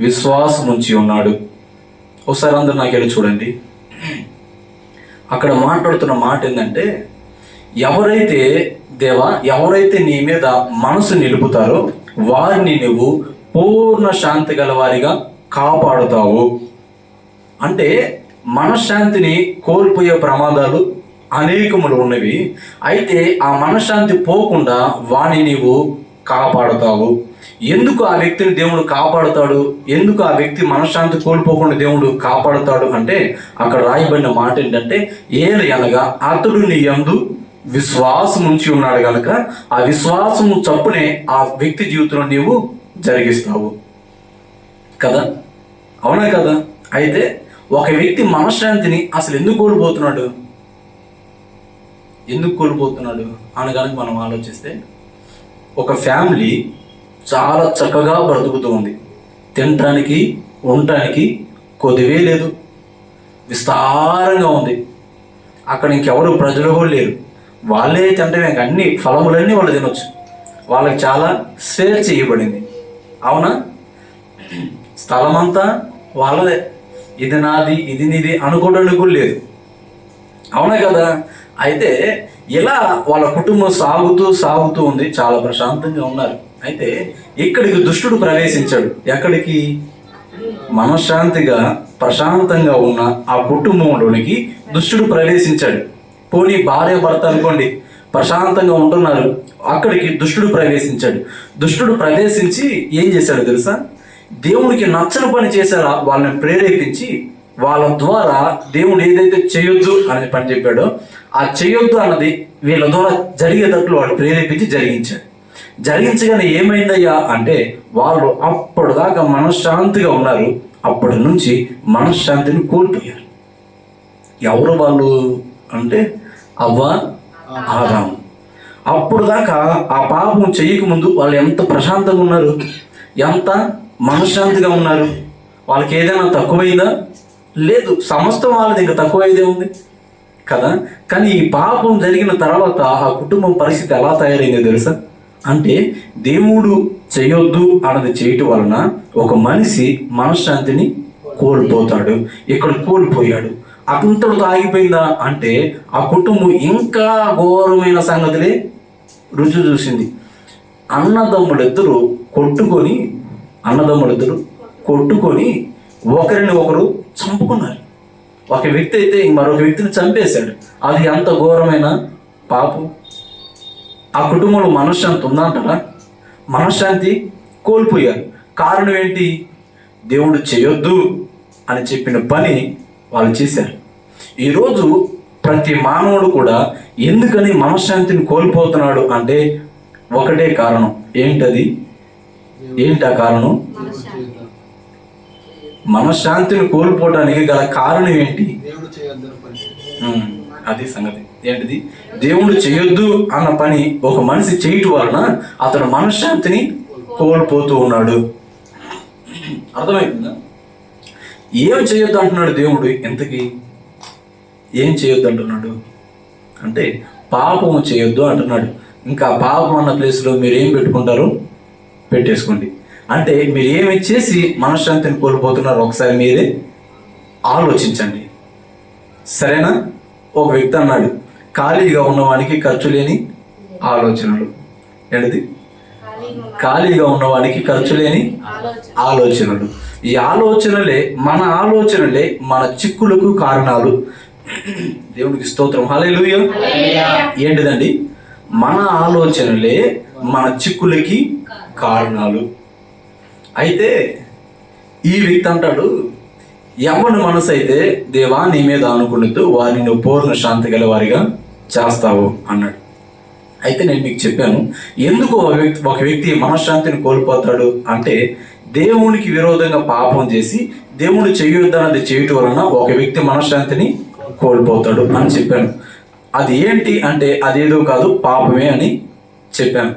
విశ్వాసం ఉంచి ఉన్నాడు. ఒకసారి అందరు నాకు వెళ్ళి చూడండి. అక్కడ మాట్లాడుతున్న మాట ఏంటంటే, ఎవరైతే నీ మీద మనసు నిలుపుతారో వారిని నువ్వు పూర్ణ శాంతి గల వారిగా కాపాడుతావు. అంటే మనశ్శాంతిని కోల్పోయే ప్రమాదాలు అనేకములు ఉన్నవి. అయితే ఆ మనశ్శాంతి పోకుండా వాణ్ణి నీవు కాపాడుతావు. ఎందుకు ఆ వ్యక్తిని దేవుడు కాపాడుతాడు? ఎందుకు ఆ వ్యక్తి మనశ్శాంతి కోల్పోకుండా దేవుడు కాపాడుతాడు అంటే, అక్కడ రాయబడిన మాట ఏంటంటే, అనగా అతడు నీ యందు విశ్వాసం ఉంచి ఉన్నాడు కనుక ఆ విశ్వాసము చప్పునే ఆ వ్యక్తి జీవితంలో నీవు జరిగిస్తావు కదా. అవునా కదా? అయితే ఒక వ్యక్తి మనశ్శాంతిని అసలు ఎందుకు కోల్పోతున్నాడు అని కనుక మనం ఆలోచిస్తే, ఒక ఫ్యామిలీ చాలా చక్కగా బ్రతుకుతూ ఉంది. తినటానికి ఉండటానికి కొద్దివే లేదు, విస్తారంగా ఉంది. అక్కడ ఇంకెవరు ప్రజలు కూడా లేరు. వాళ్ళే తింటమే, అన్ని ఫలములన్నీ వాళ్ళు తినొచ్చు. వాళ్ళకి చాలా స్వేచ్ఛ ఇవ్వబడింది. అవునా? స్థలం అంతా వాళ్ళదే. ఇది నాది, ఇది నీది అనుకోవడానికి కూడా లేదు. అవునా కదా? అయితే ఇలా వాళ్ళ కుటుంబం సాగుతూ ఉంది, చాలా ప్రశాంతంగా ఉన్నారు. అయితే ఇక్కడికి దుష్టుడు ప్రవేశించాడు. ఎక్కడికి? మనశ్శాంతిగా ప్రశాంతంగా ఉన్న ఆ కుటుంబంలోనికి దుష్టుడు ప్రవేశించాడు. పోనీ భార్య భర్త అనుకోండి, ప్రశాంతంగా ఉంటున్నారు, అక్కడికి దుష్టుడు ప్రవేశించాడు. దుష్టుడు ప్రవేశించి ఏం చేశాడు తెలుసా? దేవునికి నచ్చని పని చేశారా వాళ్ళని ప్రేరేపించి, వాళ్ళ ద్వారా దేవుడు ఏదైతే చేయొద్దు అనే పని చెప్పాడో ఆ చేయొద్దు అన్నది వీళ్ళ ద్వారా జరిగేటట్లు వాడు ప్రేరేపించి జరిగించగానే ఏమైందయ్యా అంటే, వాళ్ళు అప్పటిదాకా మనశ్శాంతిగా ఉన్నారు, అప్పటి నుంచి మనశ్శాంతిని కోల్పోయారు. ఎవరు వాళ్ళు అంటే అవ్వ, ఆదాము. అప్పుడు దాకా ఆ పాపం చేయకముందు వాళ్ళు ఎంత ప్రశాంతంగా ఉన్నారు, ఎంత మనశ్శాంతిగా ఉన్నారు. వాళ్ళకి ఏదైనా తక్కువైందా? లేదు, సమస్తం వాళ్ళది ఇంకా తక్కువైదే ఉంది కదా. కానీ ఈ పాపం జరిగిన తర్వాత ఆ కుటుంబం పరిస్థితి ఎలా తయారైందో తెలుసా? అంటే దేవుడు చేయొద్దు అన్నది చేయటం వలన ఒక మనిషి మనశ్శాంతిని కోల్పోతాడు. ఇక్కడ కోల్పోయాడు. అంతటితో ఆగిపోయిందా అంటే ఆ కుటుంబం ఇంకా ఘోరమైన సంగతులే రుచి చూసింది. అన్నదమ్ములిద్దరూ కొట్టుకొని ఒకరిని ఒకరు చంపుకున్నారు. ఒక వ్యక్తి అయితే మరొక వ్యక్తిని చంపేశాడు. అది ఎంత ఘోరమైన పాపం. ఆ కుటుంబంలో మనశ్శాంతి ఉందంటారా? మనశ్శాంతి కోల్పోయారు. కారణం ఏంటి? దేవుడు చేయొద్దు అని చెప్పిన పని వాళ్ళు చేశారు. ఈరోజు ప్రతి మానవుడు కూడా ఎందుకని మనశ్శాంతిని కోల్పోతున్నాడు అంటే ఒకటే కారణం. ఏంటి ఆ కారణం? మనశ్శాంతిని కోల్పోవడానికి గల కారణం ఏంటి? అది సంగతి. ఏంటిది? దేవుడు చేయొద్దు అన్న పని ఒక మనిషి చేయటం వలన అతను మనశ్శాంతిని కోల్పోతూ ఉన్నాడు. అర్థమవుతుందా? ఏం చేయొద్దు అంటున్నాడు దేవుడు? ఎంతకి ఏం చేయొద్దు అంటున్నాడు అంటే పాపము చేయొద్దు అంటున్నాడు. ఇంకా పాపం అన్న ప్లేస్లో మీరు ఏం పెట్టుకుంటారు? పెట్టేసుకోండి. అంటే మీరు ఏమి చేసి మనశ్శాంతిని కోల్పోతున్నారో ఒకసారి మీరే ఆలోచించండి. సరేనా? ఒక వ్యక్తి అన్నాడు, ఖాళీగా ఉన్నవానికి ఖర్చు లేని ఆలోచనలు. ఏంటిది? ఖాళీగా ఉన్నవానికి ఖర్చు లేని ఆలోచనలు. ఈ ఆలోచనలే మన చిక్కులకు కారణాలు. దేవునికి స్తోత్రం, హల్లెలూయా. ఏంటిదండి? మన ఆలోచనలే మన చిక్కులకి కారణాలు. అయితే ఈ వ్యక్తి అంటాడు, ఎవరి మనసు అయితే దేవా నీ మీద ఆనుకున్నట్టు వారిని నువ్వు పూర్ణ శాంతి గల వారిగా చేస్తావు అన్నాడు. అయితే నేను మీకు చెప్పాను ఎందుకు ఒక వ్యక్తి మనశ్శాంతిని కోల్పోతాడు అంటే, దేవునికి విరోధంగా పాపం చేసి దేవుడు చేయొద్దన్నది చేయటం వలన ఒక వ్యక్తి మనశ్శాంతిని కోల్పోతాడు అని చెప్పాను. అది ఏంటి అంటే అదేదో కాదు, పాపమే అని చెప్పాను.